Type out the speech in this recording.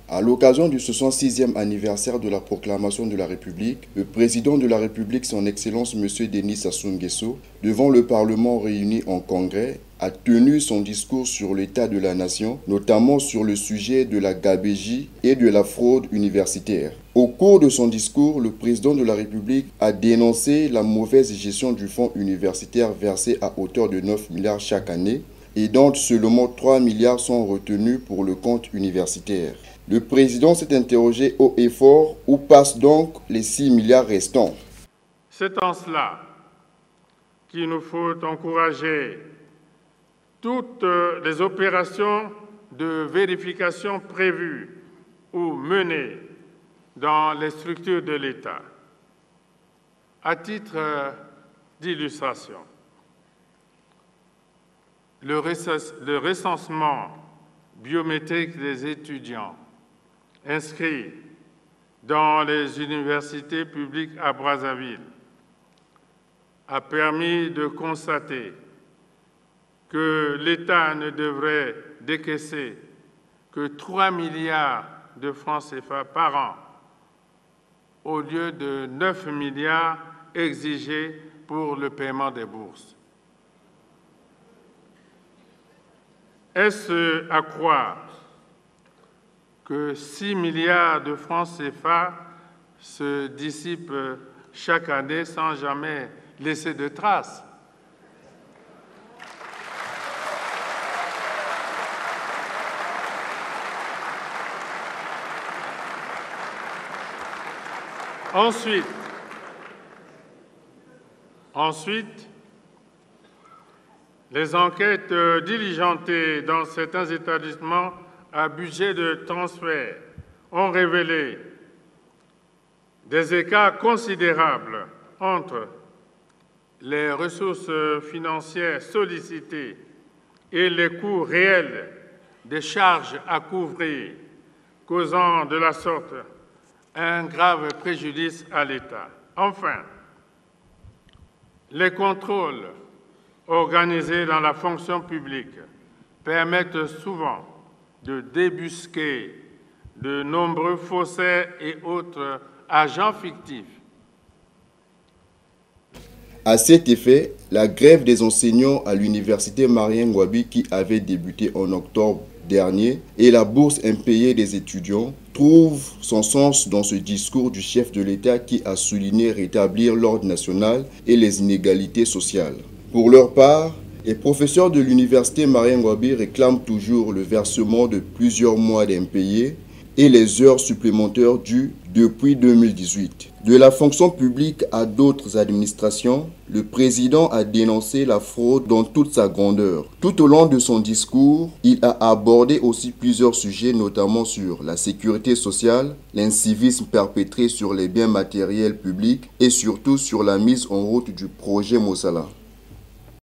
À l'occasion du 66e anniversaire de la proclamation de la République, le président de la République, son Excellence M. Denis Sassou Nguesso, devant le Parlement réuni en congrès, a tenu son discours sur l'état de la nation, notamment sur le sujet de la gabégie et de la fraude universitaire. Au cours de son discours, le président de la République a dénoncé la mauvaise gestion du fonds universitaire versé à hauteur de 9 milliards chaque année et dont seulement 3 milliards sont retenus pour le compte universitaire. Le président s'est interrogé haut et fort où passent donc les 6 milliards restants. C'est en cela qu'il nous faut encourager toutes les opérations de vérification prévues ou menées dans les structures de l'État. À titre d'illustration, le recensement biométrique des étudiants inscrits dans les universités publiques à Brazzaville a permis de constater que l'État ne devrait décaisser que 3 milliards de francs CFA par an au lieu de 9 milliards exigés pour le paiement des bourses. Est-ce à croire que 6 milliards de francs CFA se dissipent chaque année sans jamais laisser de traces? Ensuite, les enquêtes diligentées dans certains établissements à budget de transfert ont révélé des écarts considérables entre les ressources financières sollicitées et les coûts réels des charges à couvrir, causant de la sorte un grave préjudice à l'État. Enfin, les contrôles organisés dans la fonction publique permettent souvent de débusquer de nombreux faussaires et autres agents fictifs. À cet effet, la grève des enseignants à l'université Marien Ngouabi qui avait débuté en octobre dernier et la bourse impayée des étudiants trouvent son sens dans ce discours du chef de l'État qui a souligné rétablir l'ordre national et les inégalités sociales. Pour leur part, les professeurs de l'université Marien Ngouabi réclament toujours le versement de plusieurs mois d'impayés et les heures supplémentaires dues depuis 2018. De la fonction publique à d'autres administrations, le président a dénoncé la fraude dans toute sa grandeur. Tout au long de son discours, il a abordé aussi plusieurs sujets, notamment sur la sécurité sociale, l'incivisme perpétré sur les biens matériels publics et surtout sur la mise en route du projet Mosala.